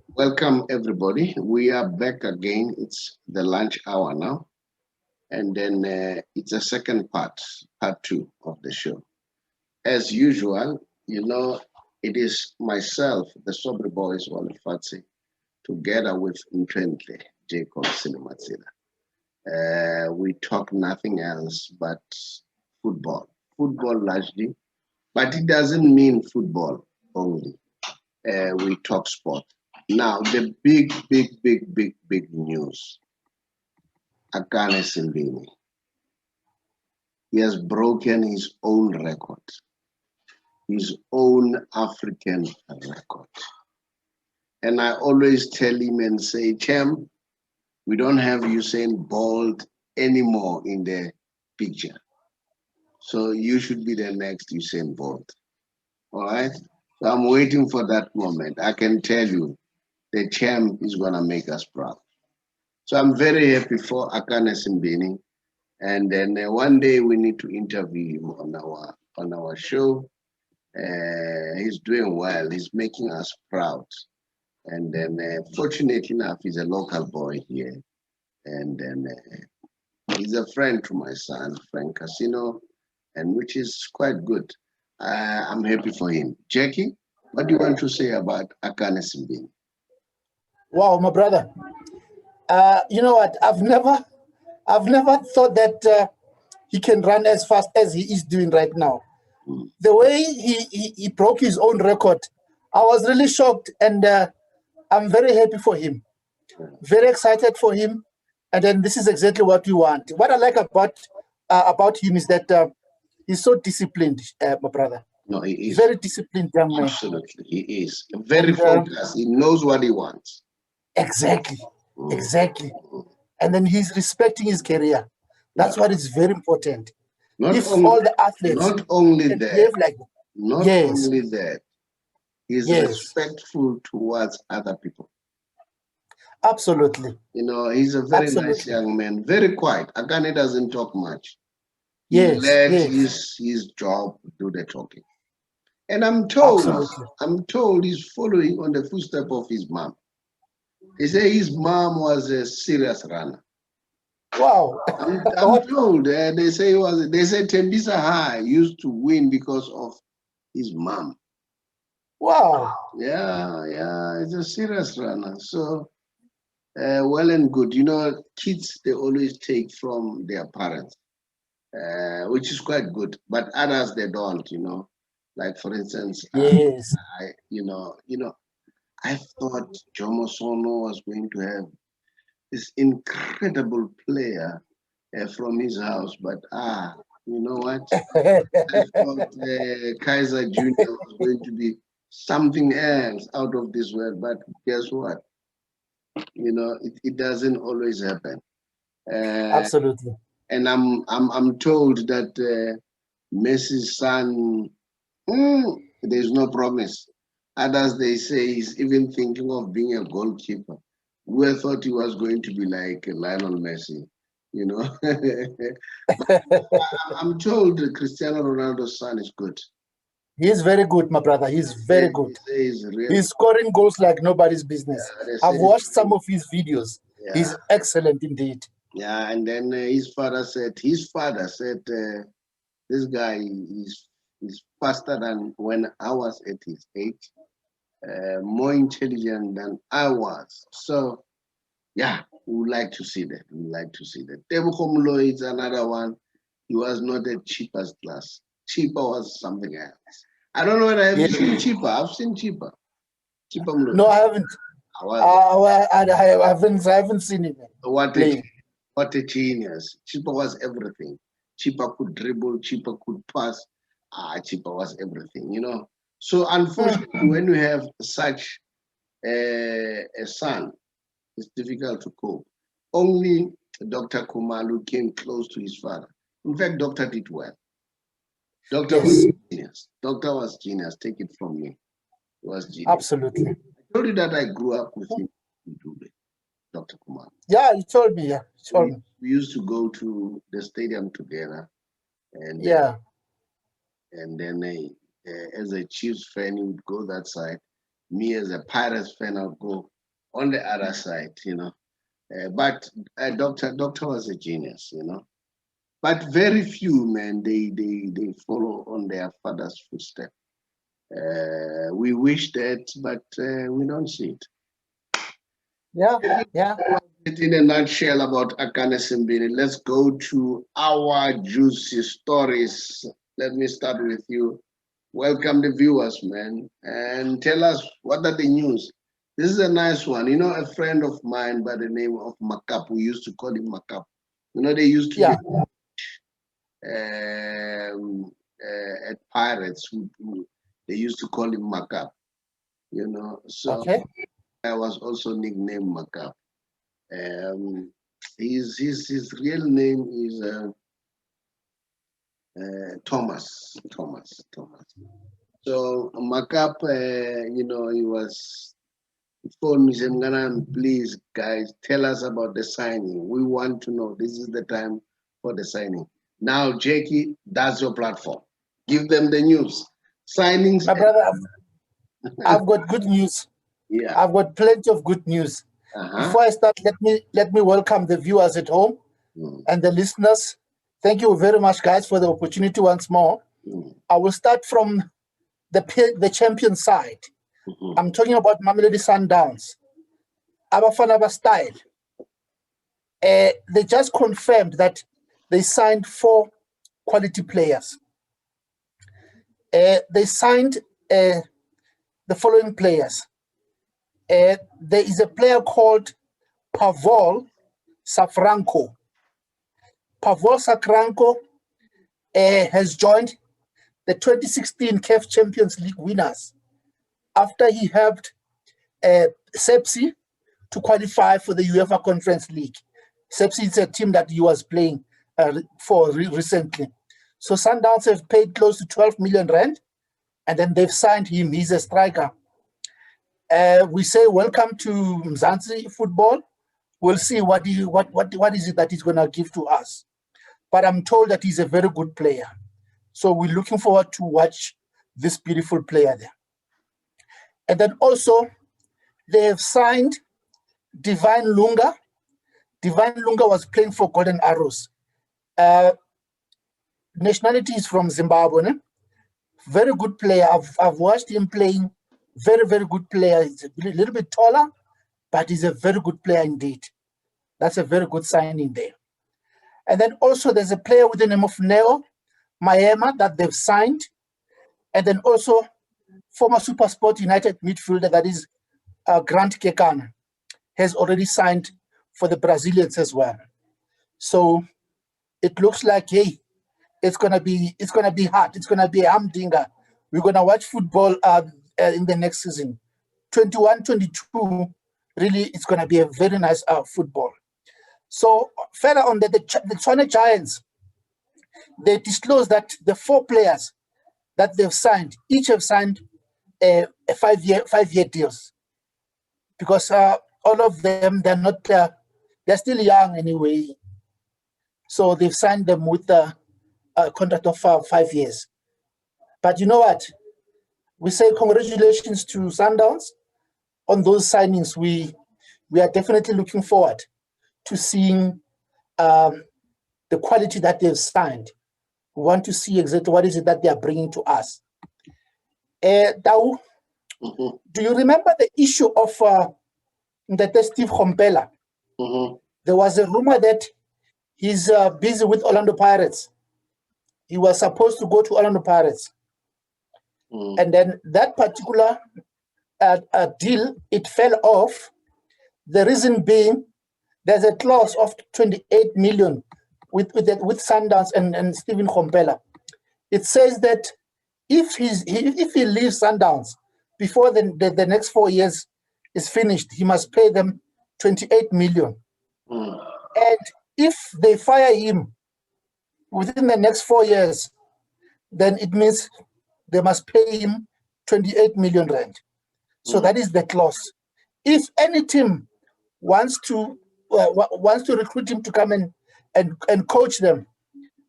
Welcome, everybody. We are back again. It's the lunch hour now. And then it's a second part two of the show. As usual, it is myself, the Sobri Boys, Wale Fatsi, together with Ntrentle, Jacob Sinematsila. We talk nothing else but football. Football largely, but it doesn't mean football only. We talk sport. Now, the big news. Akane Simbini. He has broken his own record, his own African record. And I always tell him and say, Chem, we don't have Usain Bolt anymore in the picture. So you should be the next Usain Bolt. All right? So I'm waiting for that moment. I can tell you, the champ is going to make us proud. So I'm very happy for Akane Simbini. And then one day we need to interview him on our show. He's doing well. He's making us proud. And then fortunately enough, he's a local boy here. And then he's a friend to my son, Frank Casino, and which is quite good. I'm happy for him. Jackie, what do you want to say about Akane Simbini? Wow, my brother. You know what? I've never thought that he can run as fast as he is doing right now. The way he broke his own record, I was really shocked, and I'm very happy for him. Very excited for him, and then this is exactly what we want. What I like about him is that he's so disciplined, my brother. No, he is very disciplined young man. Absolutely, he is very focused. He knows what he wants. Exactly. And then he's respecting his career. That's what is very important. All the athletes not only that, like only that, he's respectful towards other people. Absolutely. He's a very nice young man, very quiet. Akane doesn't talk much. He lets his job do the talking. And I'm told he's following on the footsteps of his mom. They say his mom was a serious runner. Wow. I'm told. They say Tembisa High used to win because of his mom. Wow. Yeah, he's a serious runner. So, well and good. Kids, they always take from their parents, which is quite good. But others, they don't, Like, for instance, I thought Jomo Sono was going to have this incredible player from his house, but you know what? I thought Kaiser Jr. was going to be something else out of this world, but guess what? It doesn't always happen. Absolutely. And I'm told that Messi's son, there's no promise. Others, they say he's even thinking of being a goalkeeper. We thought he was going to be like Lionel Messi, I'm told Cristiano Ronaldo's son is good. He's very good, my brother. He's very good. He's scoring goals like nobody's business. I've watched some of his videos. Yeah. He's excellent indeed. Yeah, and then his father said, this guy is faster than when I was at his age, more intelligent than I was. So, yeah, we would like to see that. Tebukomlo is another one. He was not the cheapest class. Cheaper was something else. I don't know whether I have seen cheaper. I've seen cheaper. No, I haven't. I haven't seen him. What a genius. Cheaper was everything. Cheaper could dribble, cheaper could pass. Cheaper was everything, So unfortunately, when you have such a son, it's difficult to cope. Only Dr. Kumalu came close to his father. In fact, Doctor did well. Doctor was genius. Doctor was genius. Take it from me. He was genius. Absolutely. I told you that I grew up with him in Dubai, Dr. Kumalu. Yeah, you told me. Yeah, we used to go to the stadium together, and and then as a Chiefs fan, he would go that side. Me as a Pirates fan, I'll go on the other side, but Doctor was a genius, But very few, man, they follow on their father's footsteps. We wish that, but we don't see it. Yeah, yeah. In a nutshell about Akane Simbini, let's go to our juicy stories. Let me start with you. Welcome the viewers, man, and tell us what are the news. This is a nice one. A friend of mine by the name of Makap, we used to call him Makap. They used to Yeah. at Pirates, they used to call him Makap. So Okay. I was also nicknamed Makap. His real name is Thomas. So Makap, he was phoned me saying, please guys, tell us about the signing. We want to know. This is the time for the signing. Now, Jackie, that's your platform. Give them the news. Signings. My brother, I've got good news. Yeah. I've got plenty of good news. Before I start, let me welcome the viewers at home and the listeners. Thank you very much, guys, for the opportunity once more. I will start from the champion side. I'm talking about Mamelodi Sundowns. Abafana style. They just confirmed that they signed 4 quality players. They signed the following players. There is a player called Pavol Safranco. Pavol Safranco has joined the 2016 CAF Champions League winners after he helped Sepsi to qualify for the UEFA Conference League. Sepsi is a team that he was playing for recently. So Sundowns have paid close to 12 million rand, and then they've signed him. He's a striker. We say welcome to Mzansi football. We'll see what is it that he's going to give to us. But I'm told that he's a very good player. So we're looking forward to watch this beautiful player there. And then also, they have signed Divine Lunga. Divine Lunga was playing for Golden Arrows. Nationality is from Zimbabwe. Ne? Very good player. I've watched him playing. Very, very good player. He's a little bit taller, but he's a very good player indeed. That's a very good signing there. And then also there's a player with the name of Neo Maema that they've signed. And then also former SuperSport United midfielder that is Grant Kekan has already signed for the Brazilians as well. So it looks like, hey, it's gonna be hard. It's gonna be a humdinger. We're gonna watch football in the next season. 21-22, really, it's gonna be a very nice football. So further on the Tshwane Giants, they disclosed that the 4 players that they've signed, each have signed a 5-year deals, because all of them, they're still young anyway. So they've signed them with a contract of 5 years. But you know what? We say congratulations to Sundowns on those signings. We are definitely looking forward to seeing the quality that they've signed. We want to see exactly what is it that they are bringing to us. Tau, do you remember the issue of Steve Kompela? There was a rumor that he's busy with Orlando Pirates. He was supposed to go to Orlando Pirates. And then that particular deal, it fell off. The reason being, there's a clause of 28 million with Sundowns and Stephen Kompela. It says that if he leaves Sundowns before the next 4 years is finished, he must pay them 28 million. And if they fire him within the next 4 years, then it means they must pay him 28 million rand. So that is the clause. If any team wants to recruit him to come and coach them,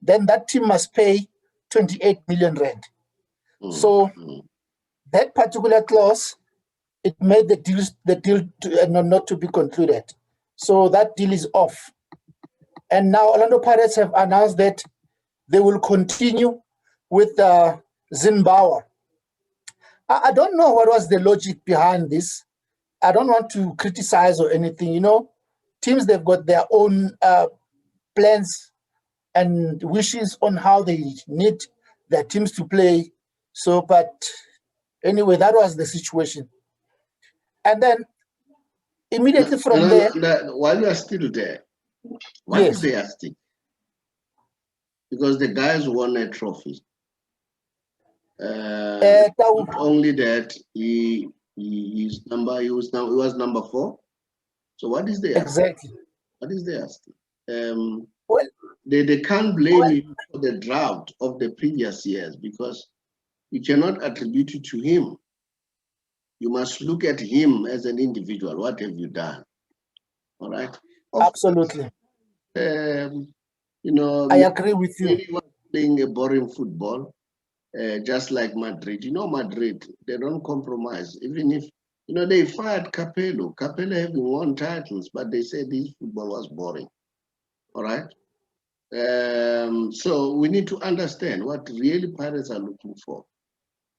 then that team must pay 28 million rand. So that particular clause it made the deal not to be concluded. So that deal is off. And now Orlando Pirates have announced that they will continue with Zimbabwe. I don't know what was the logic behind this. I don't want to criticize or anything. You know, teams, they've got their own plans and wishes on how they need their teams to play. So, but anyway, that was the situation. And then immediately from there, while you are still there, what yes, did they ask him? Because the guys won a trophy. Not only that, he was number 4. So what is there? Exactly. What is there? Well, they can't blame you for the drought of the previous years because you cannot attribute it to him. You must look at him as an individual. What have you done? All right. Absolutely. You know, I agree with you. He was playing a boring football, just like Madrid. You know, Madrid, they don't compromise. Even if, you know, they fired Capello. Capello having won titles, but they said this football was boring. All right. So we need to understand what really Pirates are looking for.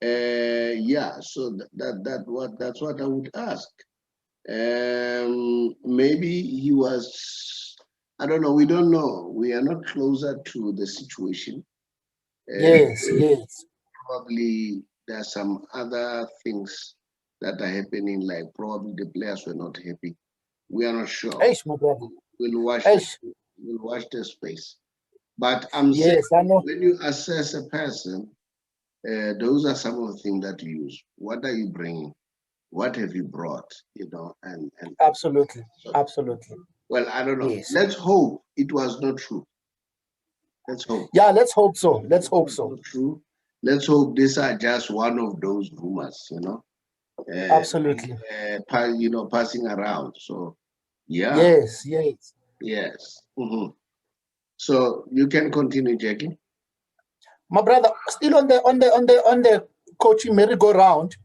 Yeah, so that's what I would ask. Maybe he was, I don't know, we don't know. We are not closer to the situation. Yes. Probably there are some other things that are happening, like probably the players were not happy. We are not sure. My brother. We'll watch the space. But I'm saying when you assess a person, those are some of the things that you use. What are you bringing? What have you brought? You know, and absolutely. Well, I don't know. Yes. Let's hope it was not true. Let's hope. Yeah, let's hope so. Let's hope so. True. Let's hope these are just one of those rumors. You know. Absolutely. Passing around. So, yeah. Yes. Mm-hmm. So you can continue, Jackie. My brother, still on the coaching merry-go-round,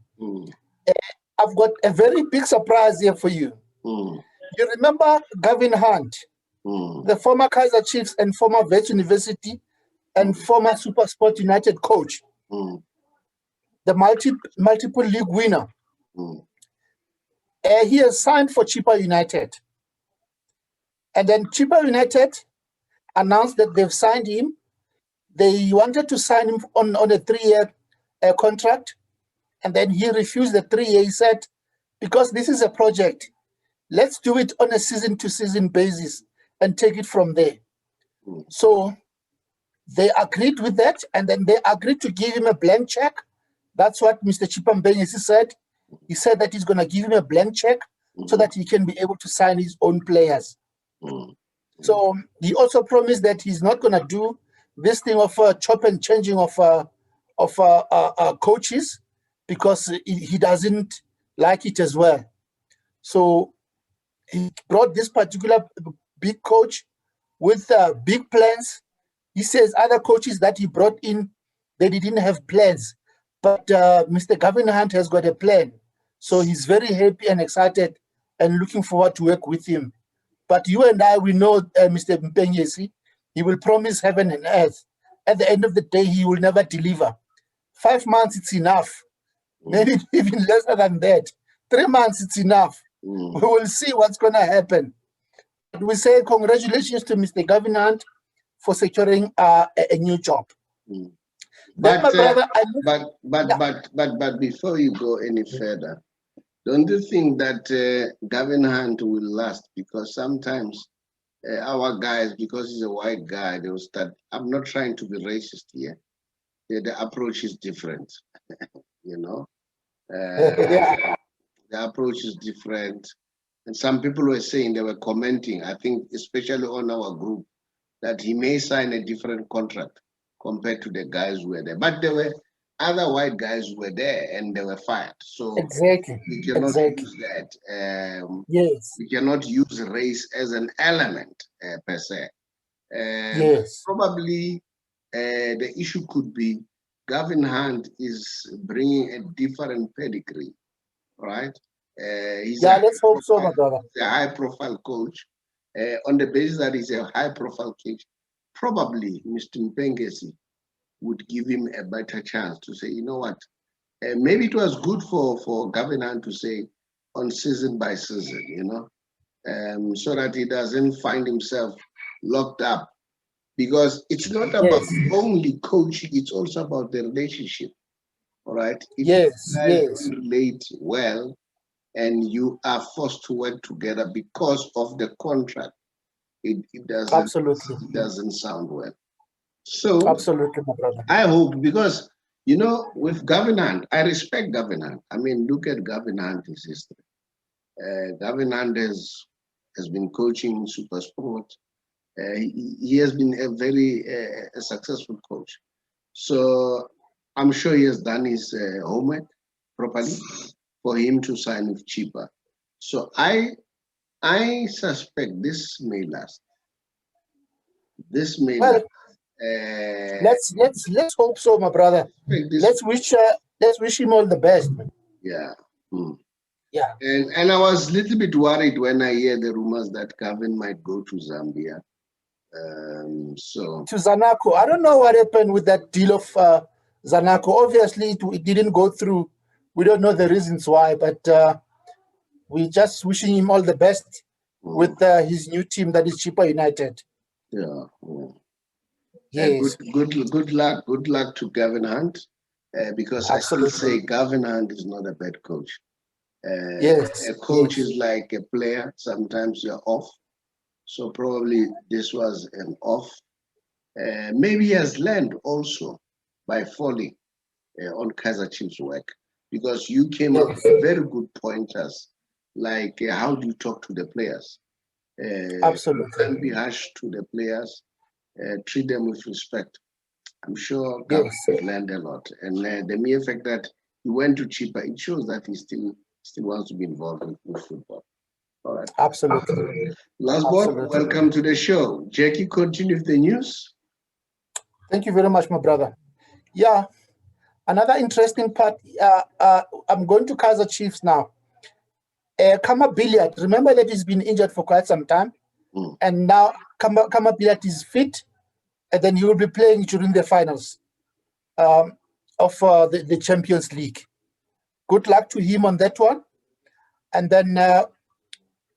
I've got a very big surprise here for you. You remember Gavin Hunt, the former Kaizer Chiefs and former Wits University and former SuperSport United coach, the multiple league winner. He has signed for Chippa United. And then Chippa United announced that they've signed him. They wanted to sign him on a 3-year contract. And then he refused the 3-year. He said, because this is a project, let's do it on a season-to-season basis and take it from there. So they agreed with that, and then they agreed to give him a blank check. That's what Mr. Chippa Mbenguesi said. He said that he's going to give him a blank check so that he can be able to sign his own players. So he also promised that he's not going to do this thing of chop and changing of coaches, because he doesn't like it as well. So he brought this particular big coach with big plans. He says other coaches that he brought in, they didn't have plans. But Mr. Gavin Hunt has got a plan. So he's very happy and excited and looking forward to work with him. But you and I, we know Mr. Mbenguesi, he will promise heaven and earth. At the end of the day, he will never deliver. 5 months, it's enough. Maybe even less than that. 3 months, it's enough. We will see what's going to happen. But we say congratulations to Mr. Gavin Hunt for securing a new job. But before you go any further, don't you think that Gavin Hunt will last? Because sometimes our guys, because he's a white guy, they will start. I'm not trying to be racist here. The approach is different, you know. The approach is different. And some people were saying, they were commenting, I think, especially on our group, that he may sign a different contract compared to the guys who were there. But there were other white guys who were there and they were fired. So we cannot use that. We cannot use race as an element per se. Probably the issue could be Gavin Hunt is bringing a different pedigree right? He's Yeah, let's hope so, my brother. a high-profile coach. On the basis that he's a high-profile coach, probably Mr. Mpengesi would give him a better chance to say, you know what, maybe it was good for Governor to say on season by season, you know, so that he doesn't find himself locked up. Because it's not about Yes, only coaching, it's also about the relationship, all right? If you yes, guys yes. don't relate well and you are forced to work together because of the contract, it Absolutely, doesn't sound well. So absolutely, my brother. I hope, because you know, with Governant, I respect Governant. I mean, look at Governant's history. Governant has been coaching Super Sport. He has been a very successful coach. So I'm sure he has done his homework properly for him to sign with cheaper. So I suspect this may last. This may Well, last. let's hope so, my brother. This, Let's wish him all the best, man. yeah. Hmm. Yeah. And I was a little bit worried when I hear the rumors that Kevin might go to Zambia. So To Zanaco, I don't know what happened with that deal of Zanaco. Obviously, it didn't go through. We don't know the reasons why, but we just wishing him all the best with his new team that is Chippa United. yeah, yeah. And Yes, good luck to Gavin Hunt, because I still absolutely. say Gavin Hunt is not a bad coach. Yes, A coach yes, is like a player. Sometimes you're off. So probably this was an off. Maybe he has learned also by falling on Kaiser Chiefs' work, because you came up yes, with very good pointers, like how do you talk to the players? You can't absolutely. be harsh to the players. Treat them with respect. I'm sure Gavin Yes, has learned a lot, and the mere fact that he went to cheaper, it shows that he still wants to be involved with football. All right. absolutely, Last board, absolutely. welcome to the show. Jackie, continue with the news. Thank you very much, my brother. Yeah, another interesting part. I'm going to Kaiser Chiefs now. Kama Billiard, remember that he's been injured for quite some time, and now Kama Billiard is fit, and then he will be playing during the finals of the Champions League. Good luck to him on that one. And then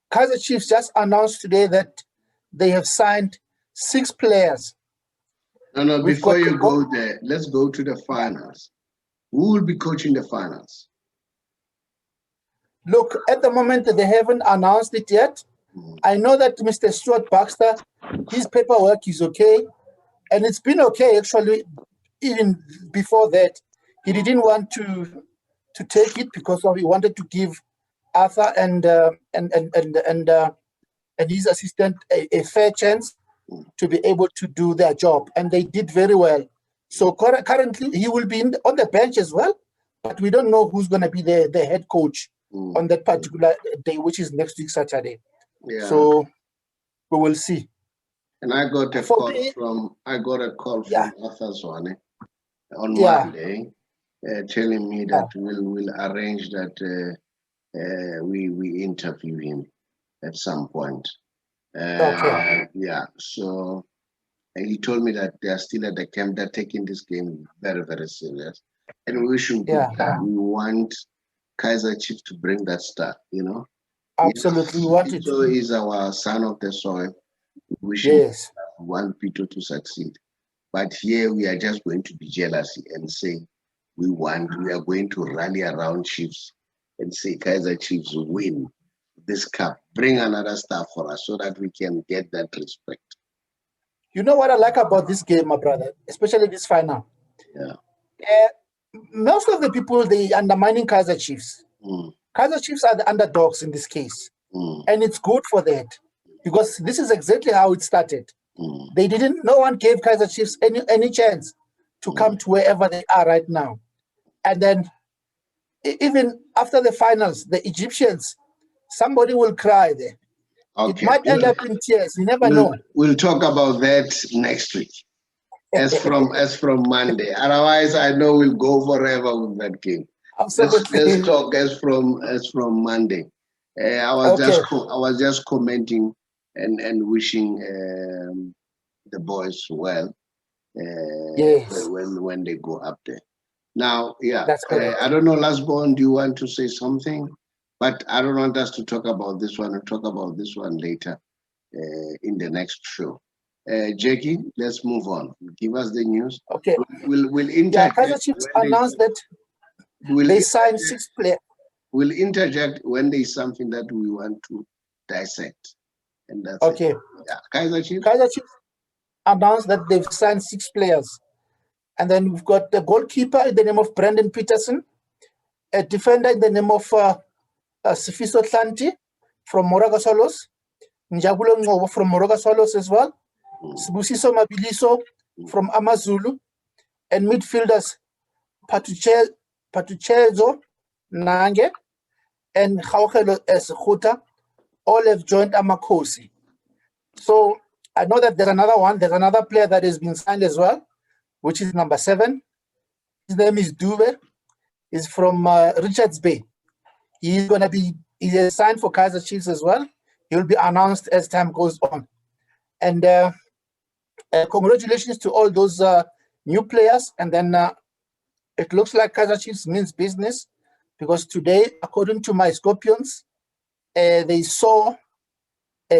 Kaiser Chiefs just announced today that they have signed 6 players. No, We've before got you go there, let's go to the finals. Who will be coaching the finals? Look, at the moment they haven't announced it yet. I know that Mr. Stuart Baxter, his paperwork is okay, and it's been okay actually. Even before that, he didn't want to take it because he wanted to give Arthur and his assistant a fair chance to be able to do their job, and they did very well. So currently, he will be on the bench as well, but we don't know who's going to be the head coach on that particular day, which is next week Saturday. Yeah. So we will see. And I got a call from Arthur Swane on Monday, telling me that we'll arrange that we interview him at some point. Okay. Yeah. So he told me that they are still at the camp. They're taking this game very, very serious, and we wish him good luck. We want Kaiser Chiefs to bring that star. You know. Absolutely, we want it. Pito is our son of the soil. We wish him we want Pito to succeed. But here we are just going to be jealous and say we are going to rally around Chiefs and say Kaiser Chiefs win this cup. Bring another star for us so that we can get that respect. You know what I like about this game, my brother, especially this final? Yeah. Most of the people, they undermining Kaiser Chiefs. Kaiser Chiefs are the underdogs in this case. And it's good for that, because this is exactly how it started. No one gave Kaiser Chiefs any chance to come to wherever they are right now. And then even after the finals, the Egyptians, somebody will cry there. Okay. It might end up in tears. You never know. We'll talk about that next week, as from Monday. Otherwise, I know we'll go forever with that game. Absolutely. let's talk as from Monday. I was Okay. just commenting and wishing the boys well Yes, when they go up there. Now, yeah, that's correct. I don't know, Lastborn, do you want to say something? But I don't want us to talk about this one. We'll talk about this one later in the next show. Jackie, let's move on. Give us the news. Okay. We'll Yeah, interject Kaiser Chiefs announced that we'll they signed 6 players. we'll interject when there's something that we want to dissect, and that's it. Okay. Yeah, Kaiser Chiefs. Kaiser Chiefs announced that they've signed 6 players. And then we've got the goalkeeper in the name of Brandon Peterson, a defender in the name of Sifiso Tlanti from Moraga Solos, Njabulo Ngobo from Moraga Solos as well, Sibusiso Mabiliso from Amazulu, and midfielders Patuchezo Nange and Haukelo Eshuta all have joined Amakosi. So I know that there's another player that has been signed as well, which is number 7. His name is Dube. He's from Richards Bay. He is signed for Kaiser Chiefs as well. He'll be announced as time goes on. And congratulations to all those new players. And then it looks like Kaiser Chiefs means business, because today, according to my Scorpions, they saw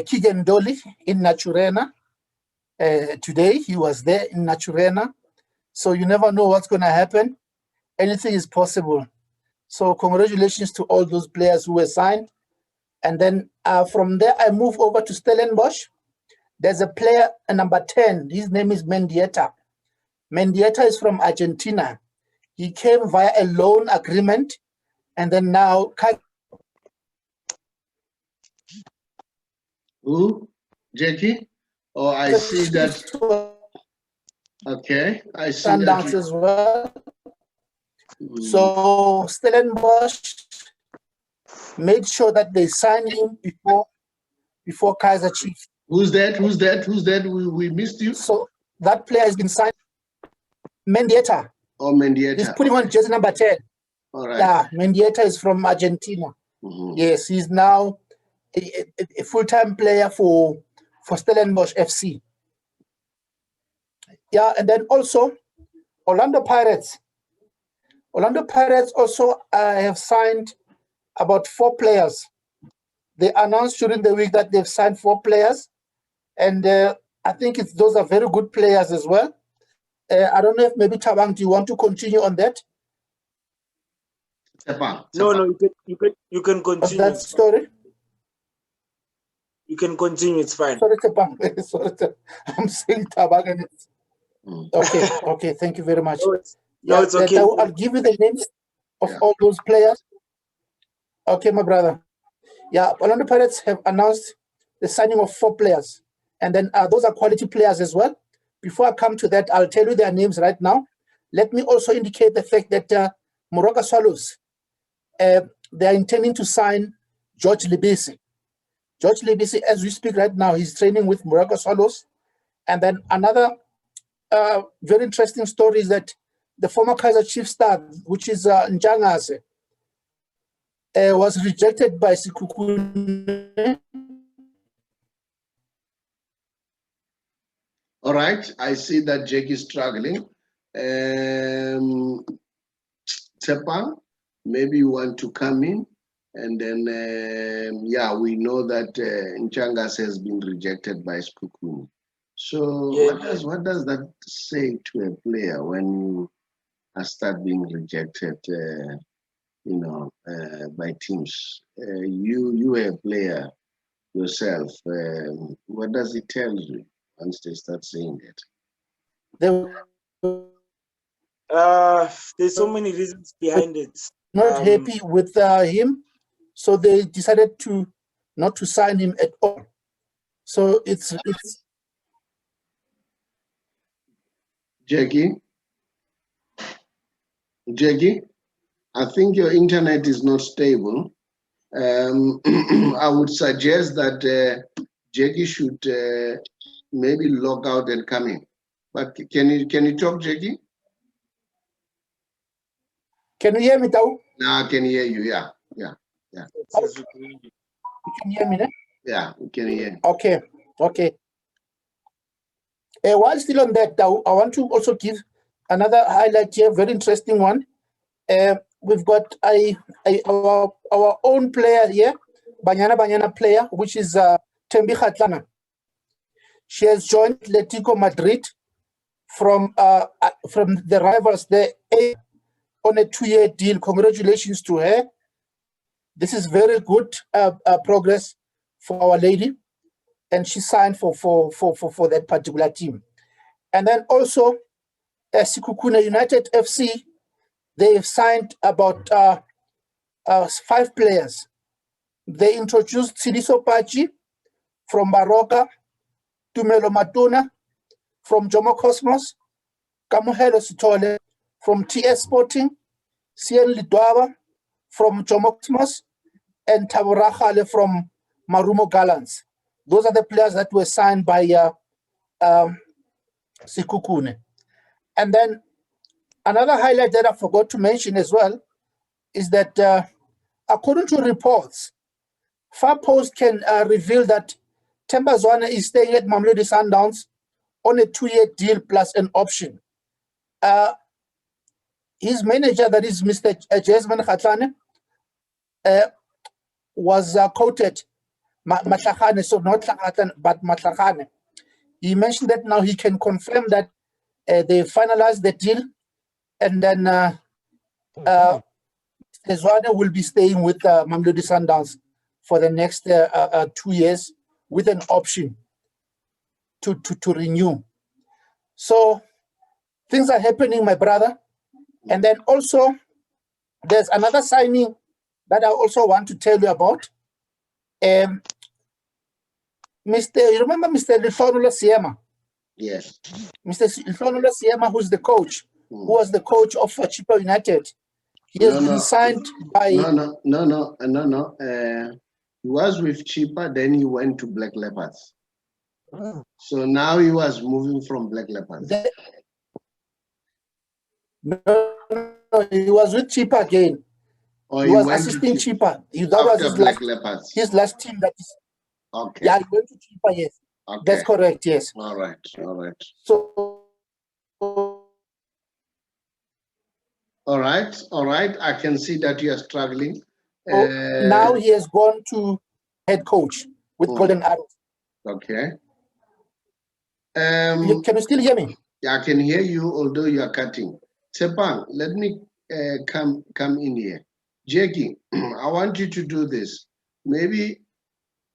Keegan Dolly in Naturena. Today, he was there in Naturena. So you never know what's going to happen. Anything is possible. So congratulations to all those players who were signed. And then from there, I move over to Stellenbosch. There's a player, number 10. His name is Mendieta. Mendieta is from Argentina. He came via a loan agreement. And then now... Who? Jackie? Oh, I see that. Okay, I see that. As well. So Stellenbosch made sure that they signed him before Kaiser Chiefs. Who's that? We missed you. So that player has been signed. Mendieta. Oh, Mendieta. He's putting on jersey number 10. All right. Yeah, Mendieta is from Argentina. Yes, he's now a full-time player for Stellenbosch FC. Yeah, and then also Orlando Pirates. Orlando Pirates also have signed about 4 players. They announced during the week that they've signed 4 players. And I think those are very good players as well. I don't know if maybe Tabang, do you want to continue on that? No, you can continue. That story? You can continue, it's fine. Sorry, Tabang. Sorry, I'm saying Tabang. Okay, thank you very much. No, it's okay. I'll give you the names of all those players. Okay, my brother. Yeah, Orlando Pirates have announced the signing of 4 players. And then those are quality players as well. Before I come to that, I'll tell you their names right now. Let me also indicate the fact that Moraga Swallows, they are intending to sign George Libisi. George Libisi, as we speak right now, he's training with Moraga Swallows. And then another very interesting story is that the former Kaiser Chiefs star, which is Njangase, was rejected by Sikukune. All right, I see that Jake is struggling. Tepang, maybe you want to come in, and then yeah, we know that Nchangas has been rejected by Sikukune. So what does that say to a player when you start being rejected? By teams. You are a player yourself. What does it tell you once they start saying that? There's so many reasons behind it. Not happy with him, so they decided not to sign him at all. So it's Jackie, I think your internet is not stable. I would suggest that Jackie should maybe log out and come in. But can you talk, Jackie? Can you hear me, Tau? Now I can hear you. Yeah. You can hear me, ne? Yeah, we can hear. Okay. While still on that, Tau, I want to also give another highlight here, very interesting one. We've got our own player here, Banyana player, which is Tembi Khatlana. She has joined Atletico Madrid from the rivals there on a 2-year deal. Congratulations to her. This is very good progress for our lady, and she signed for that particular team. And then also Sikukune United FC, they've signed about 5 players. They introduced Sidiso Pachi from Baroka, Tumelo Matuna from Jomo Cosmos, Kamuhelo Sitole from TS Sporting, Sien Lidwaba from Jomo Cosmos, and Taburahale from Marumo Gallants. Those are the players that were signed by Sikukune. And then another highlight that I forgot to mention as well is that according to reports, Far Post can reveal that Themba Zwane is staying at Mamelodi Sundowns on a 2-year deal plus an option. His manager, that is Mr. Jasmine Khatlane, was quoted, Matlakane, so not Khatlane, but Matlakane. He mentioned that now he can confirm that they finalized the deal, and then Zwane will be staying with Mamelodi Sundowns for the next 2 years with an option to renew. So things are happening, my brother. And then also there's another signing that I also want to tell you about. You remember Mr. Lihlonulo Siema? Yes. Mr. Lihlonulo Siema, who's the coach, who was the coach of Chippa United. He has been signed by... No. He was with Chippa, then he went to Black Leopards. So now he was moving from Black Leopards. No, he was with Chippa again. Or he was assisting Chippa. That was his last team. That is. Okay. Yeah, he went to Chippa, yes. Okay. That's correct, yes. All right. So... All right. I can see that you are struggling. Now he has gone to head coach with Golden Arrows. Okay. Can you still hear me? Yeah, I can hear you, although you are cutting. Sepang, let me come in here. Jackie, I want you to do this. Maybe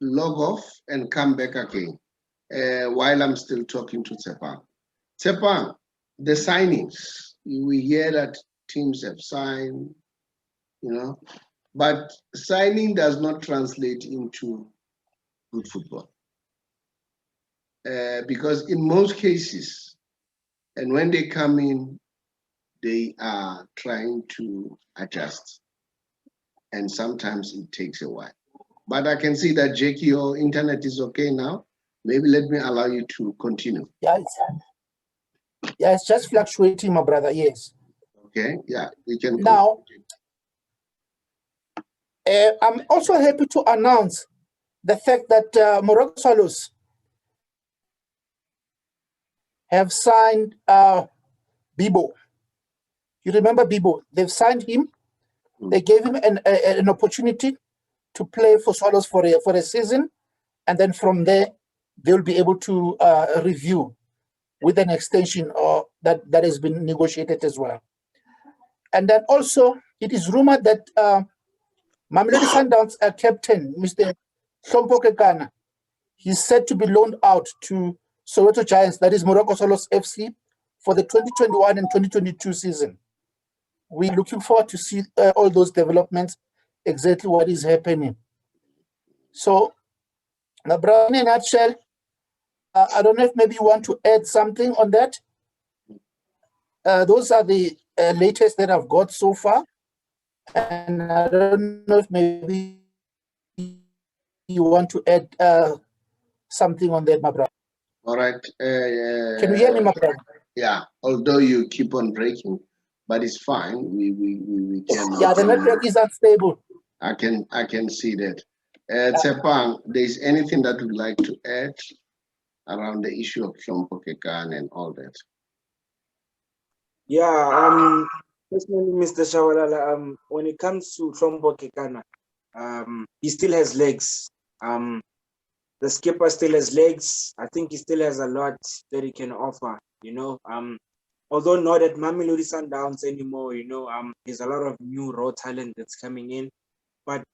log off and come back again while I'm still talking to Sepang. Sepang, the signings, we hear that teams have signed, but signing does not translate into good football. Because in most cases, and when they come in, they are trying to adjust. And sometimes it takes a while. But I can see that, Jackie, your internet is okay now. Maybe let me allow you to continue. Yeah, it's just fluctuating, my brother, yes. Okay, yeah, we can now. I'm also happy to announce the fact that Morocco Swallows have signed Bibo. You remember Bibo? They've signed him. They gave him an opportunity to play for Swallows for a season, and then from there they'll be able to review with an extension that has been negotiated as well. And then also it is rumored that Mamelodi Sundowns captain, Mr. Hlompo Kekana, he's said to be loaned out to Soweto Giants, that is Morocco Swallows FC, for the 2021 and 2022 season. We're looking forward to see all those developments, exactly what is happening. So, now, in a nutshell, I don't know if maybe you want to add something on that. Those are the latest that I've got so far. And I don't know if maybe you want to add something on that, my brother. All right. Can you hear me, my brother? Yeah, although you keep on breaking, but it's fine. We can. Yeah, the network is unstable. I can see that. Tsepang, there's anything that you'd like to add around the issue of Shompokekan and all that? Yeah, personally, Mr. Shawalala, when it comes to Trombo Kekana, he still has legs. The skipper still has legs. I think he still has a lot that he can offer, you know. Although not at Mamelodi Sundowns anymore, you know, there's a lot of new raw talent that's coming in. But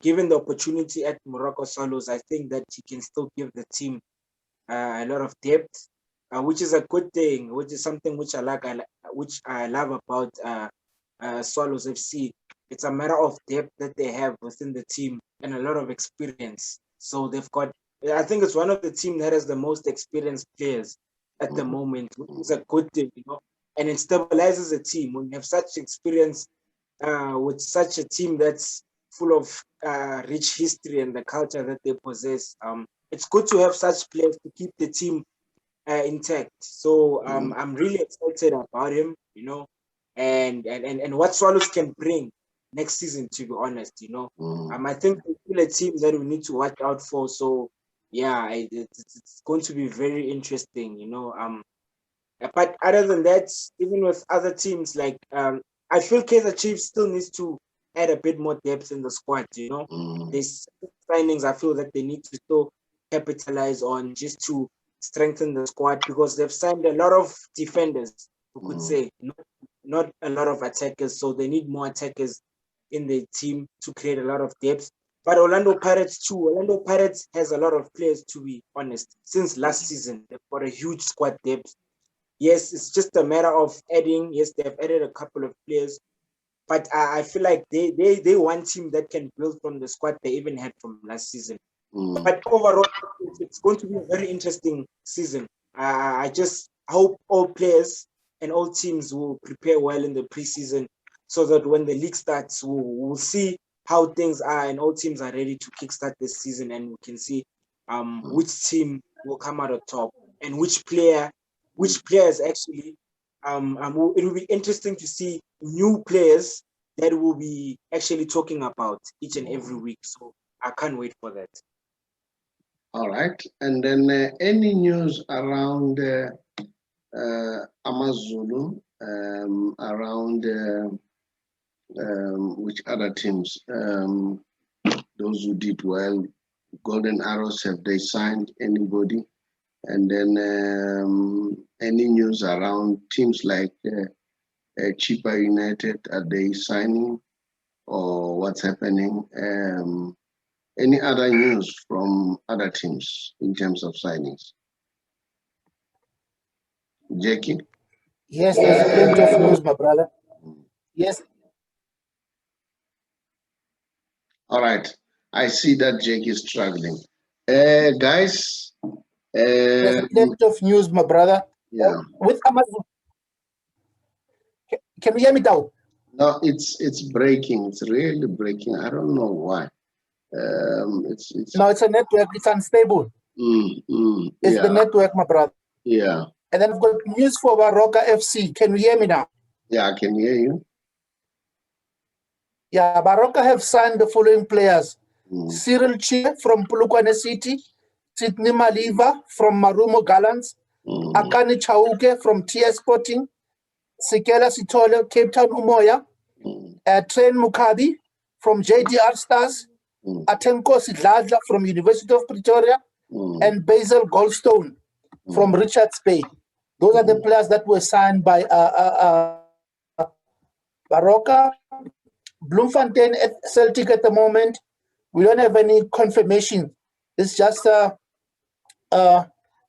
given the opportunity at Morocco Swallows, I think that he can still give the team a lot of depth, which is a good thing, which is something which I like, which I love about Swallows FC. It's a matter of depth that they have within the team and a lot of experience. So they've got, I think it's one of the team that has the most experienced players at the moment, which is a good thing, you know, and it stabilizes a team when you have such experience with such a team that's full of rich history and the culture that they possess. It's good to have such players to keep the team intact. So I'm really excited about him, you know, and what Swallows can bring next season, to be honest, you know. I think it's still a team that we need to watch out for. So yeah, it's going to be very interesting, you know. But other than that, even with other teams, like I feel Kaizer Chiefs still needs to add a bit more depth in the squad, you know. There's signings I feel that they need to still capitalize on just to strengthen the squad, because they've signed a lot of defenders, we could say, not a lot of attackers. So they need more attackers in the team to create a lot of depth. But Orlando Pirates too. Orlando Pirates has a lot of players, to be honest. Since last season, they've got a huge squad depth. Yes, it's just a matter of adding. Yes, they've added a couple of players, but I feel like they one team that can build from the squad they even had from last season. But overall, it's going to be a very interesting season. I just hope all players and all teams will prepare well in the preseason, so that when the league starts, we'll see how things are, and all teams are ready to kickstart this season, and we can see which team will come out on top and which players actually. It will be interesting to see new players that we'll be actually talking about each and every week. So I can't wait for that. All right. And then any news around Amazulu, around which other teams? Those who did well, Golden Arrows, have they signed anybody? And then any news around teams like Chipa United, are they signing, or what's happening? Any other news from other teams in terms of signings? Jackie? Yes, there's plenty of news, my brother. Yes. All right. I see that Jackie is struggling. Guys. There's plenty of news, my brother. Yeah. With Amazon. Can you hear me now? No, it's breaking. It's really breaking. I don't know why. It's No, it's a network. It's unstable. It's the network, my brother. Yeah. And then I've got news for Baroka FC. Can you hear me now? Yeah, I can hear you. Yeah, Baroka have signed the following players. Cyril Chia from Polokwane City, Sidney Maliva from Marumo Gallants, Akani Chauke from TS Sporting, Sikela Sitole, Cape Town Umoya, Train Mukabi from JDR Stars, Atenko Sidladla from University of Pretoria, and Basil Goldstone from Richards Bay. Those are the players that were signed by Baroka. Bloemfontein at Celtic at the moment, we don't have any confirmation. It's just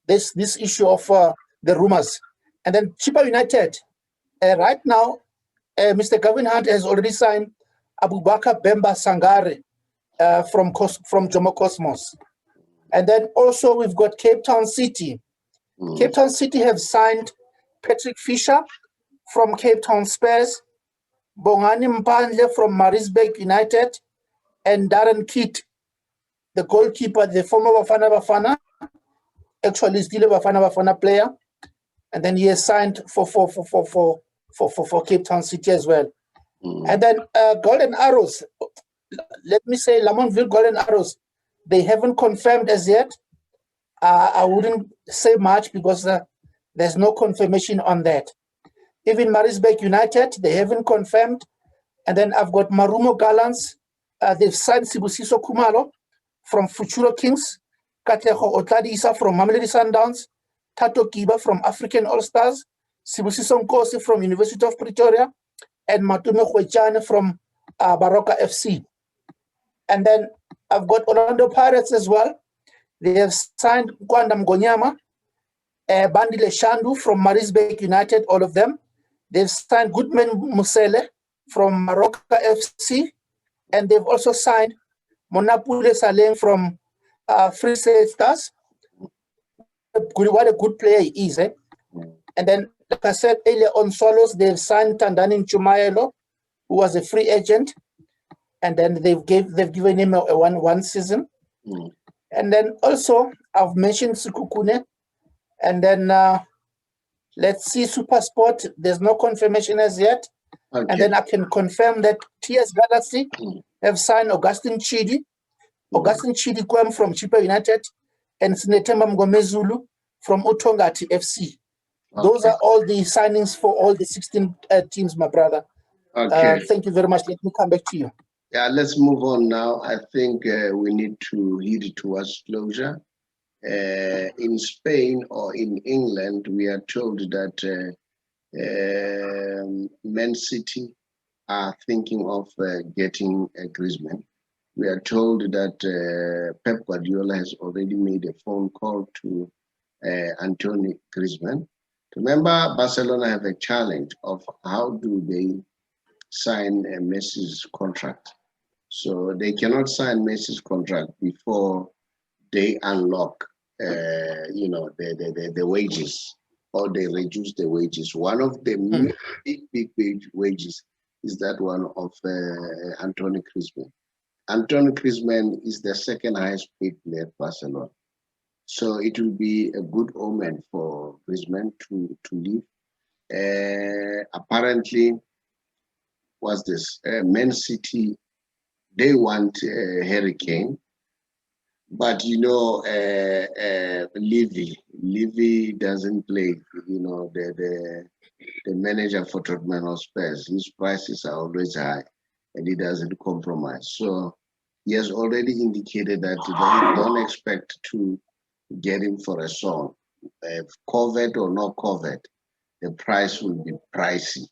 this issue of the rumors. And then Chipa United, right now, Mr. Gavin Hunt has already signed Abubakar Bemba Sangare from Jomo Cosmos. And then also we've got Cape Town City. Cape Town City have signed Patrick Fisher from Cape Town Spurs, Bongani Mpandle from Maritzburg United, and Darren Kitt, the goalkeeper, the former Bafana, actually still a Bafana player. And then he has signed for for Cape Town City as well. And then Golden Arrows, let me say Lamontville Golden Arrows, they haven't confirmed as yet. I wouldn't say much because there's no confirmation on that. Even Maritzburg United, they haven't confirmed. And then I've got Marumo Gallants. They've signed Sibusiso Kumalo from Futuro Kings, Katlego Otladisa from Mamelodi Sundowns, Tato Kiba from African All-Stars, Sibusiso Nkosi from University of Pretoria, and Matume Khwechane from Baroka FC. And then I've got Orlando Pirates as well. They have signed Kwanda Mgonyama, Bandile Shandu from Maritzburg United, all of them. They've signed Goodman Musele from Baroka FC. And they've also signed Monapule Saleng from Free State Stars. What a good player he is. And then, like I said earlier on Swallows, they've signed Tandani Chumayelo, who was a free agent. And then they've given him a one season. And then also, I've mentioned Sukukune. And then let's see Super Sport. There's no confirmation as yet. Okay. And then I can confirm that TS Galaxy have signed Augustine Chidi. Augustine Chidi Kwem from Chipa United and Sinetemba Mgomezulu from Utongati FC. Okay. Those are all the signings for all the 16 teams, my brother. Okay. Thank you very much. Let me come back to you. Yeah, let's move on now. I think we need to head towards closure. In Spain or in England, we are told that Man City are thinking of getting Griezmann. We are told that Pep Guardiola has already made a phone call to Anthony Griezmann. Remember, Barcelona have a challenge of how do they sign Messi's contract. So they cannot sign Messi's contract before they unlock, the wages, or they reduce the wages. One of the big wages is that one of Anthony Griezmann. Anthony Griezmann is the second highest paid player at Barcelona. So it will be a good omen for Griezmann to leave. Apparently, what's this? Man City, they want Harry Kane. But Levy doesn't play. The manager for Tottenham Hotspur, his prices are always high, and he doesn't compromise. So he has already indicated that they don't expect to get him for a song. Covered or not covered, the price will be pricey.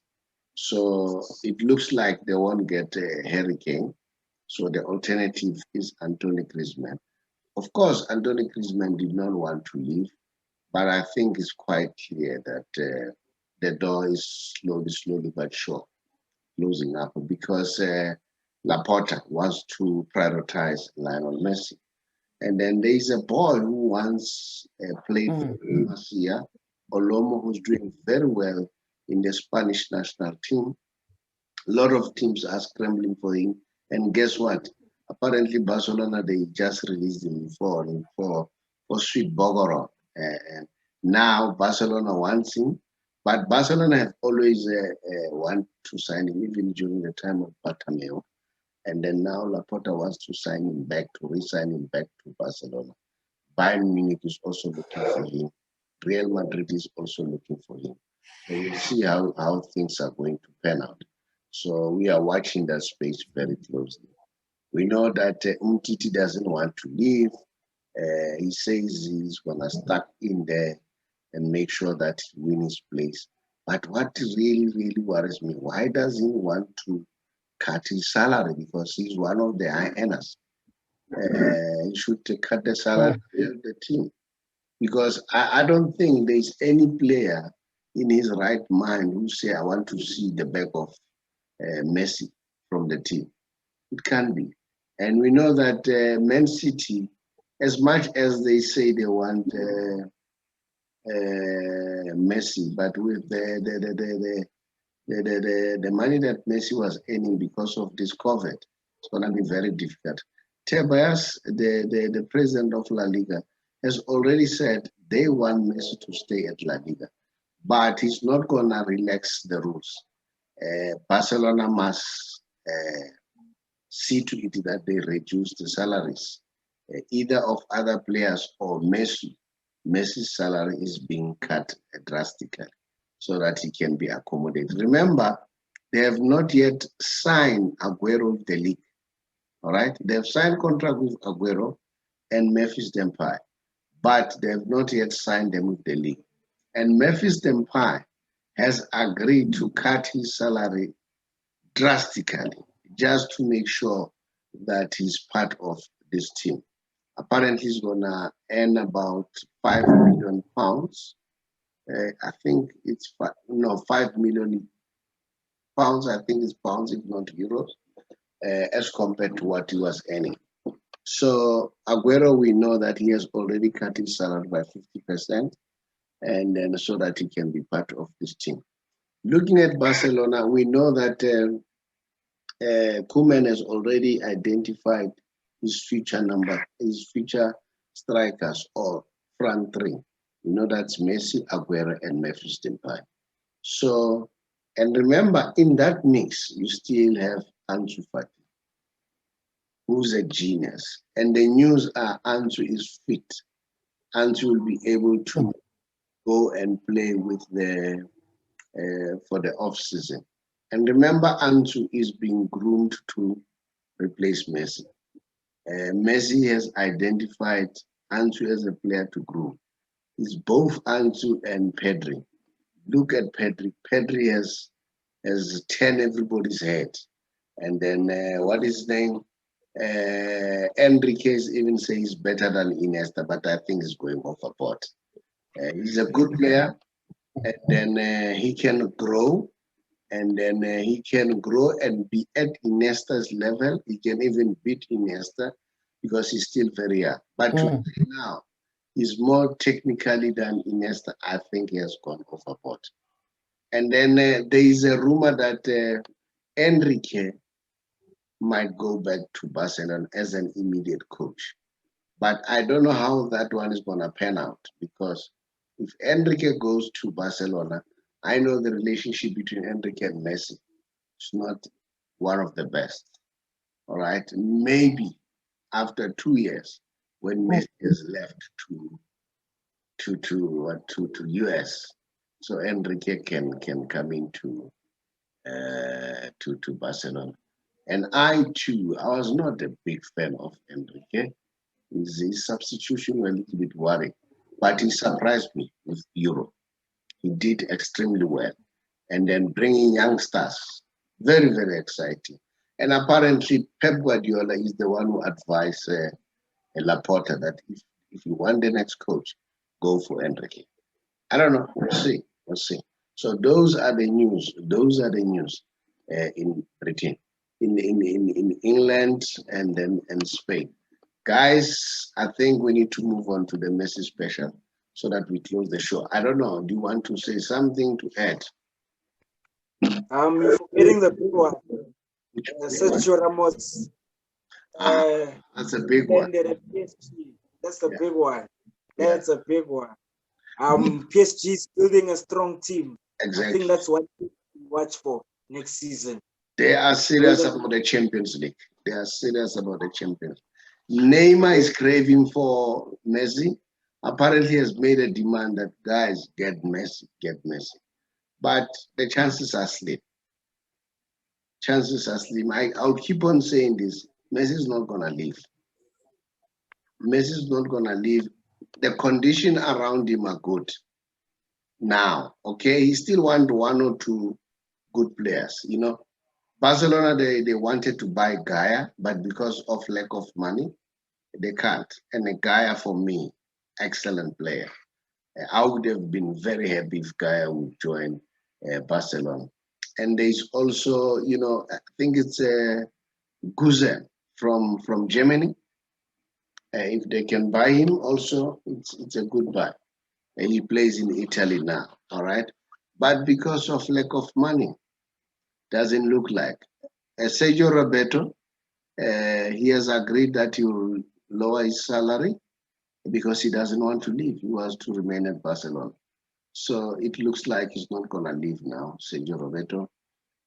So it looks like they won't get Harry Kane. So the alternative is Anthony Griezmann. Of course, Anthony Griezmann did not want to leave, but I think it's quite clear that the door is slowly but sure closing up, because Laporta wants to prioritize Lionel Messi. And then there's a boy who once played for Masia, Olomo, who's doing very well in the Spanish national team. A lot of teams are scrambling for him. And guess what? Apparently, Barcelona, they just released him for Sweet Bogorod. And now Barcelona wants him. But Barcelona have always want to sign him, even during the time of Bartomeu. And then now Laporta wants to sign him back, to re-sign him back to Barcelona. Bayern Munich is also looking for him. Real Madrid is also looking for him. So we'll see how things are going to pan out. So we are watching that space very closely. We know that Umtiti doesn't want to leave. He says he's going to stuck in there and make sure that he wins his place. But what really worries me, why does he want to cut his salary? Because he's one of the high earners. He should cut the salary of the team. Because I don't think there's any player in his right mind who say, I want to see the back of Messi from the team. It can't be. And we know that Man City, as much as they say they want Messi, but with the money that Messi was earning because of this COVID, it's going to be very difficult. Tebas, the president of La Liga, has already said they want Messi to stay at La Liga. but he's not gonna relax the rules. Barcelona must see to it that they reduce the salaries, either of other players or Messi. Messi's salary is being cut drastically so that he can be accommodated. Remember, they have not yet signed Aguero with the league. All right, they have signed contract with Aguero and Memphis Depay, but they have not yet signed them with the league. And Memphis Depay has agreed to cut his salary drastically just to make sure that he's part of this team. Apparently, he's gonna earn about £5 million. I think it's 5 million pounds. I think it's pounds, if not euros, as compared to what he was earning. So Aguero, we know that he has already cut his salary by 50%, and then so that he can be part of this team. Looking at Barcelona, we know that Koeman has already identified his future strikers or front three. You know, that's Messi, Aguero, and Memphis Depay. So, and remember, in that mix, you still have Ansu Fati, who's a genius. And the news are Ansu is fit. Ansu will be able to go and play with the for the off season. And remember, Ansu is being groomed to replace Messi. Messi has identified Ansu as a player to groom. It's both Ansu and Pedri. Look at Pedri. Pedri has turned everybody's head. And then what is his name? Enrique even says he's better than Iniesta, but I think he's going overboard. He's a good player, and then he can grow, and then he can grow and be at Iniesta's level. He can even beat Iniesta because he's still very young. But now, he's more technically than Iniesta. I think he has gone overboard. And then there is a rumor that Enrique might go back to Barcelona as an immediate coach. But I don't know how that one is going to pan out, because if Enrique goes to Barcelona, I know the relationship between Enrique and Messi is not one of the best. All right. Maybe after 2 years, when Messi has left to US, so Enrique can come into to Barcelona. And I too, I was not a big fan of Enrique. His substitution were a little bit worrying, but he surprised me with Euro. He did extremely well. And then bringing youngsters, very, very exciting. And apparently Pep Guardiola is the one who advised Laporta that if you want the next coach, go for Enrique. I don't know. We'll see. We'll see. So those are the news. Those are the news in Britain, in England, and then in Spain. Guys, I think we need to move on to the Messi Special so that we close the show. I don't know. Do you want to say something to add? You're forgetting the big one. Sergio Ramos. That's a big one. That's the big one. That's a big one. PSG is building a strong team. Exactly. I think that's what we watch for next season. They are serious about the Champions League. They are serious about the Champions League. Neymar is craving for Messi. Apparently has made a demand that guys get Messi, get Messi. But the chances are slim. Chances are slim. I'll keep on saying this. Messi is not going to leave. Messi is not going to leave. The conditions around him are good now. Okay, he still want one or two good players. You know, Barcelona, they wanted to buy Gaia, but because of lack of money, they can't. And Gaia, for me, excellent player. I would have been very happy if Gaia would join Barcelona. And there's also, you know, I think it's Guzen from Germany. If they can buy him, also, it's a good buy. He plays in Italy now, all right? But because of lack of money, doesn't look like. Sergio Roberto, he has agreed that he will lower his salary because he doesn't want to leave. He wants to remain at Barcelona. So it looks like he's not going to leave now, Sergio Roberto.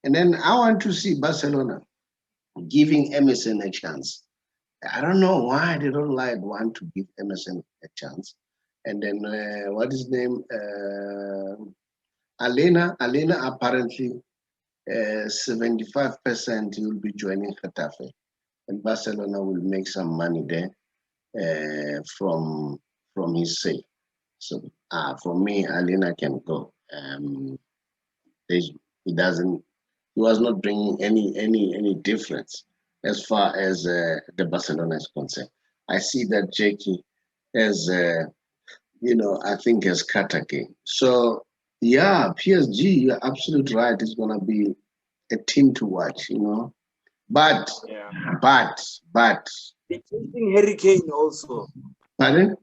And then I want to see Barcelona giving Emerson a chance. I don't know why they don't want to give Emerson a chance. And then what is his name? Alena apparently 75% he will be joining Getafe, and Barcelona will make some money there from his sale. So for me, Alena can go. He was not bringing any difference as far as the Barcelona is concerned. I see that Jackie has, I think has cut again. So yeah, PSG, you're absolutely right. It's gonna be a team to watch, But Yeah. but They're chasing Harry Kane also. pardon?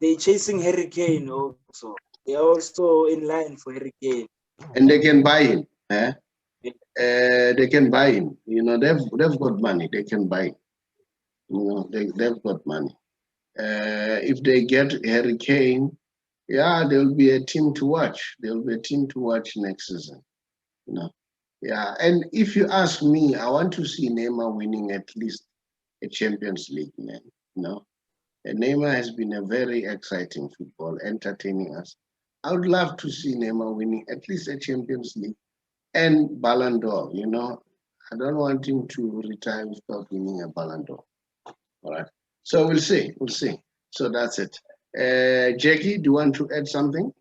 They're chasing Harry Kane also. They're also in line for Harry Kane. And they can buy him. They can buy him. They've got money. They can buy him. They've got money. If they get Harry Kane, yeah, there will be a team to watch. There will be a team to watch next season. Yeah. And if you ask me, I want to see Neymar winning at least a Champions League, man. And Neymar has been a very exciting football, entertaining us. I would love to see Neymar winning at least a Champions League and Ballon d'Or. I don't want him to retire without winning a Ballon d'Or. All right. So we'll see. So that's it. Jackie, do you want to add something?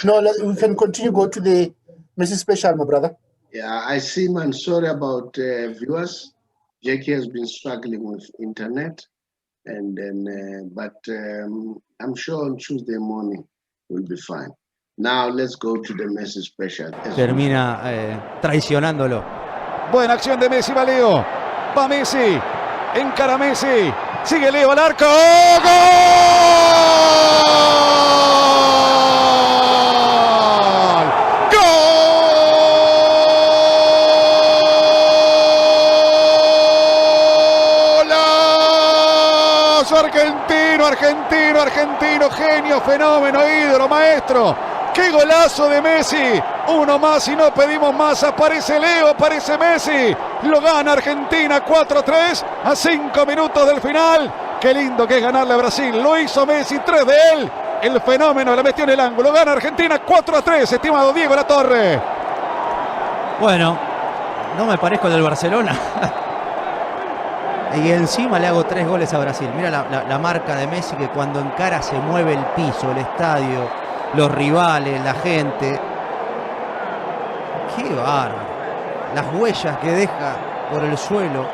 No, we can continue. Go to the Messi Special, my brother. Yeah, I see, man. Sorry about viewers. Jackie has been struggling with internet, and then, but I'm sure on Tuesday morning we'll be fine. Now let's go to the Messi Special. Termina traicionándolo. Buena acción de Messi, va Leo. Va Messi. Encara Messi. Sigue Leo al arco. ¡Gol! ¡Golazo! Argentino, genio, fenómeno, ídolo, maestro. ¡Qué golazo de Messi! Uno más y no pedimos más. Aparece Leo, aparece Messi. Lo gana Argentina 4-3 a 5 minutos del final. Qué lindo que es ganarle a Brasil. Lo hizo Messi, 3 de él. El fenómeno la metió en el ángulo. Gana Argentina 4-3, estimado Diego Latorre. Bueno, no me parezco al del Barcelona. Y encima le hago 3 goles a Brasil. Mira la marca de Messi, que cuando encara se mueve el piso, el estadio, los rivales, la gente. Qué bárbaro. Las huellas que deja por el suelo.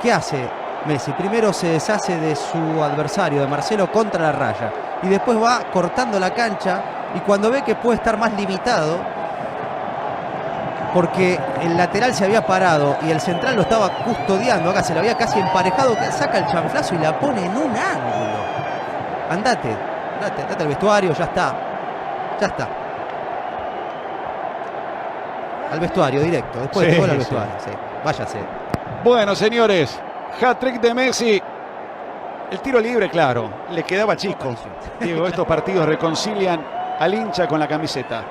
¿Qué hace Messi? Primero se deshace de su adversario, de Marcelo, contra la raya. Y después va cortando la cancha. Y cuando ve que puede estar más limitado, porque el lateral se había parado y el central lo estaba custodiando, acá se lo había casi emparejado, que saca el chanflazo y la pone en un ángulo. Andate al vestuario, ya está. Al vestuario directo, después de gol al vestuario. Sí. Váyase. Bueno, señores, hat-trick de Messi. El tiro libre, claro, le quedaba chico. Digo, estos partidos reconcilian al hincha con la camiseta,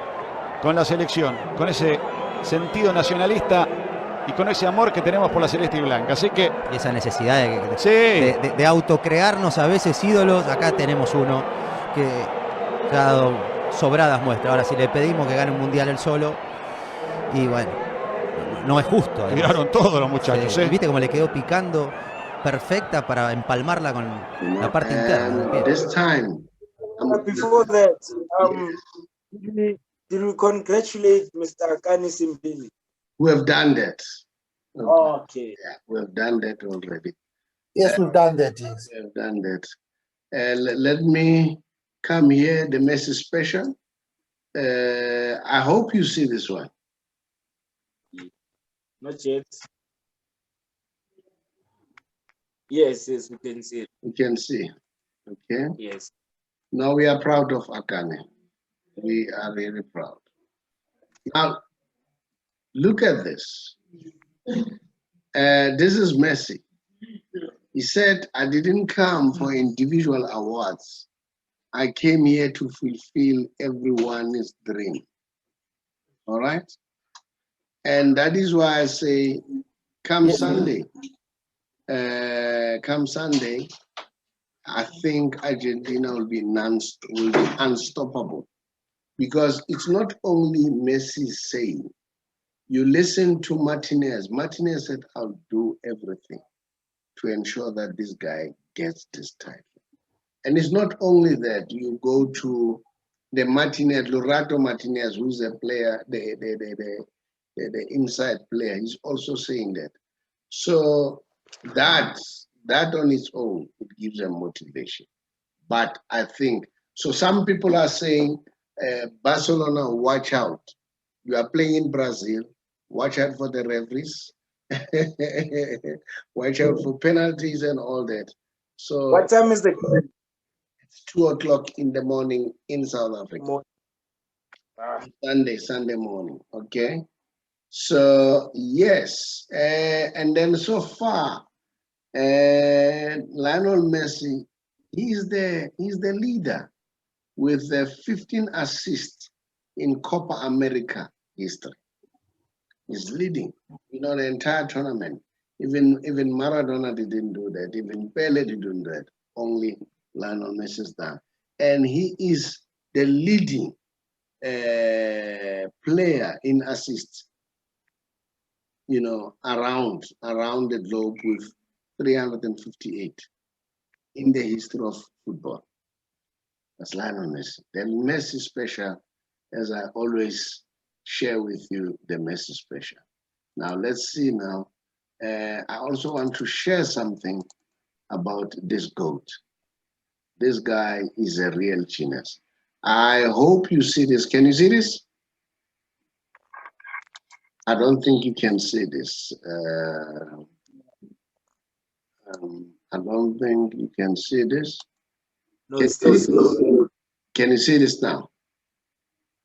con la selección, con ese sentido nacionalista y con ese amor que tenemos por la celeste y blanca. Así que esa necesidad de autocrearnos a veces ídolos. Acá tenemos uno que ha dado sobradas muestras. Ahora, si le pedimos que gane un mundial él solo, y bueno, no es justo. Tiraron todos los muchachos. ¿Viste cómo le quedó picando? Perfecta para empalmarla con la parte interna. This time, Before that, did we congratulate Mr. Akani Simpili? we have done that. Okay. Yeah, we have done that already. Yes, we've done that. Yes. We have done that. Let me come here, the Messi Special. I hope you see this one. Not yet. Yes, we can see it. You can see. Okay. Yes. Now we are proud of Akane. We are really proud. Now, look at this. This is Messi. He said, I didn't come for individual awards. I came here to fulfill everyone's dream. All right? And that is why I say, come Sunday, I think Argentina will be unstoppable. Because it's not only Messi saying, you listen to Martinez. Martinez said, I'll do everything to ensure that this guy gets this title. And it's not only that, you go to the Martinez, Lorato Martinez, who's a player, the inside player, he's also saying that. So that on its own, it gives them motivation. But I think, so some people are saying, Barcelona, watch out. You are playing in Brazil, watch out for the referees. Watch out for penalties and all that. So What time is the it's 2 o'clock in the morning in South Africa. Sunday morning, okay? So yes, and then so far, Lionel Messi, he's the leader with 15 assists in Copa America history. He's leading, the entire tournament. Even Maradona didn't do that. Even Pele didn't do that. Only Lionel Messi's done. And he is the leading player in assists, around the globe with 358 in the history of football. That's Lionel Messi. The Messi Special, as I always share with you, the Messi Special. Now let's see now. I also want to share something about this GOAT. This guy is a real genius. I hope you see this. Can you see this? I don't think you can see this. I don't think you can see this. No, it's still slow. Can you see this now?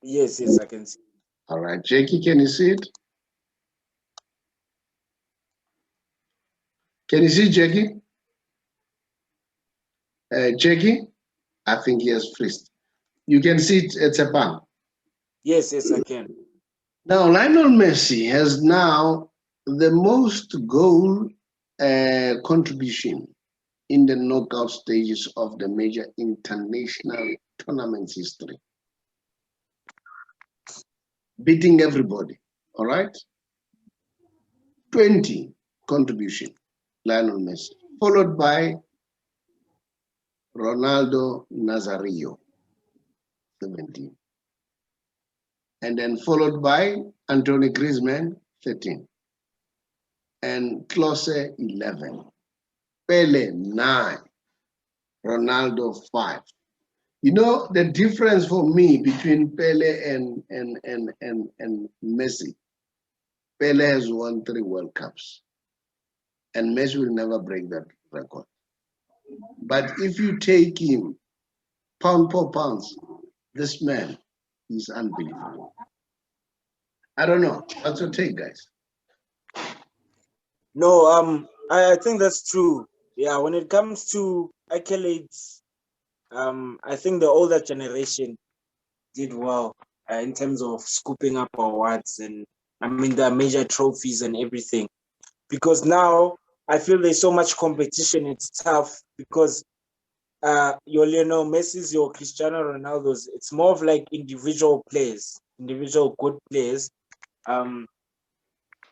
Yes, I can see. All right, Jackie, can you see it? Can you see Jackie? Jackie, I think he has freezed. You can see it, it's a bang. Yes, I can. Now, Lionel Messi has now the most goal contribution in the knockout stages of the major international tournaments history. Beating everybody, all right? 20 contribution, Lionel Messi, followed by Ronaldo Nazario, 17. And then followed by Anthony Griezmann, 13. And Klose, 11. Pele, 9. Ronaldo, 5. You know the difference for me between Pele and Messi? Pele has won 3 World Cups. And Messi will never break that record. But if you take him pound for pound, this man is unbelievable. I don't know. What's your take, guys? No, I think that's true. Yeah, when it comes to accolades, I think the older generation did well in terms of scooping up awards and the major trophies and everything. Because now I feel there's so much competition. It's tough because your Lionel Messi's, your Cristiano Ronaldo's. It's more of like individual players, individual good players.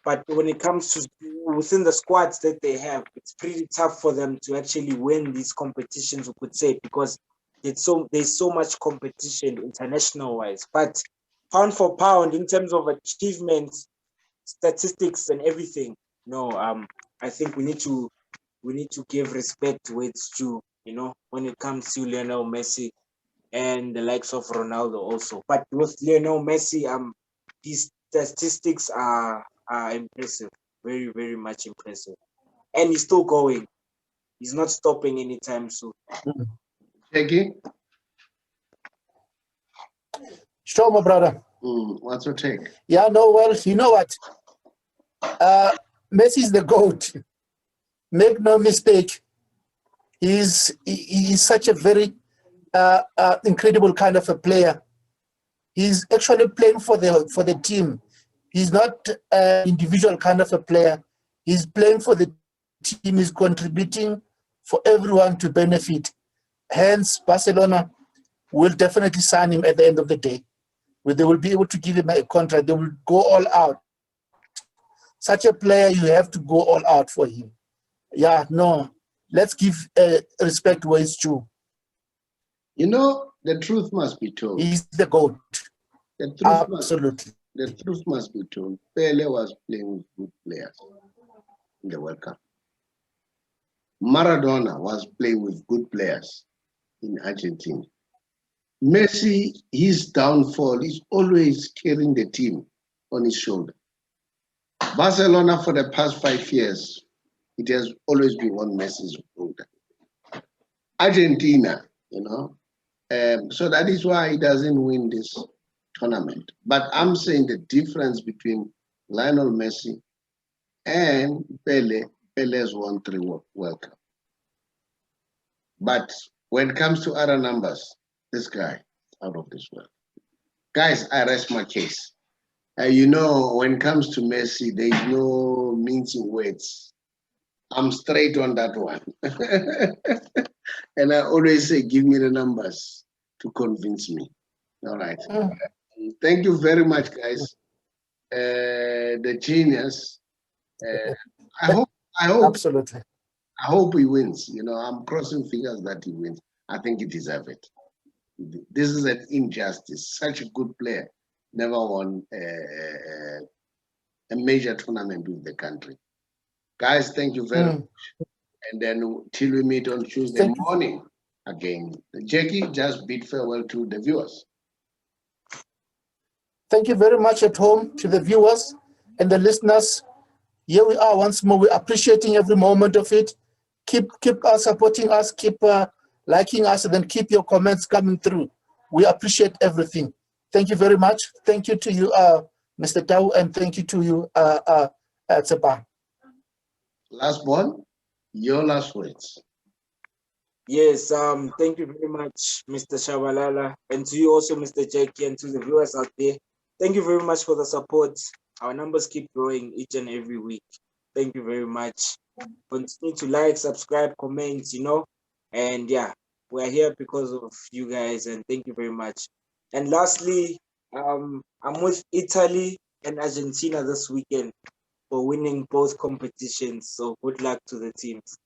But when it comes to within the squads that they have, it's pretty tough for them to actually win these competitions, we could say, because there's so much competition international wise. But pound for pound, in terms of achievements, statistics, and everything, no, I think we need to give respect where it's due. When it comes to Lionel Messi and the likes of Ronaldo also. But with Lionel Messi, his statistics are impressive, very, very much impressive, and he's still going. He's not stopping anytime soon. Peggy? Sure, my brother. What's your take? Yeah, no, well, you know what? Messi's the GOAT. Make no mistake. He's such a very incredible kind of a player. He's actually playing for the team. He's not an individual kind of a player. He's playing for the team. He's contributing for everyone to benefit. Hence, Barcelona will definitely sign him at the end of the day. They will be able to give him a contract. They will go all out. Such a player, you have to go all out for him. Yeah, no. Let's give respect where it's due. You know, the truth must be told. He's the GOAT. Absolutely. The truth must be told. Pele was playing with good players in the World Cup. Maradona was playing with good players in Argentina. Messi, his downfall is always carrying the team on his shoulder. Barcelona, for the past 5 years, it has always been on Messi's shoulder. Argentina, you know, so that is why he doesn't win this tournament. But I'm saying the difference between Lionel Messi and Pele has won 3 World Cup. But when it comes to other numbers, this guy is out of this world. Guys, I rest my case. You know, when it comes to Messi, there is no mincing words. I'm straight on that one. And I always say, give me the numbers to convince me. All right. Thank you very much, guys. The genius. I hope Absolutely. I hope he wins. You know, I'm crossing fingers that he wins. I think he deserves it. This is an injustice. Such a good player never won a major tournament with the country. Guys, thank you very much. And then till we meet on Tuesday morning again. Jackie, just bid farewell to the viewers. Thank you very much at home to the viewers and the listeners. Here we are once more. We're appreciating every moment of it. Keep supporting us, keep liking us, and then keep your comments coming through. We appreciate everything. Thank you very much. Thank you to you, Mr. Tau, and thank you to you, Tsepa. Last one, your last words. Yes, thank you very much, Mr. Shabalala, and to you also, Mr. Jackie, and to the viewers out there. Thank you very much for the support. Our numbers keep growing each and every week. Thank you very much. Continue to like, subscribe, comment, you know, and yeah, we're here because of you guys, and thank you very much. And lastly, I'm with Italy and Argentina this weekend for winning both competitions. So good luck to the teams.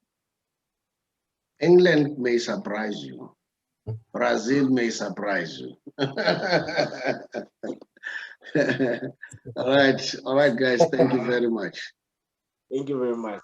England may surprise you. Brazil may surprise you. All right, guys. Thank you very much. Thank you very much.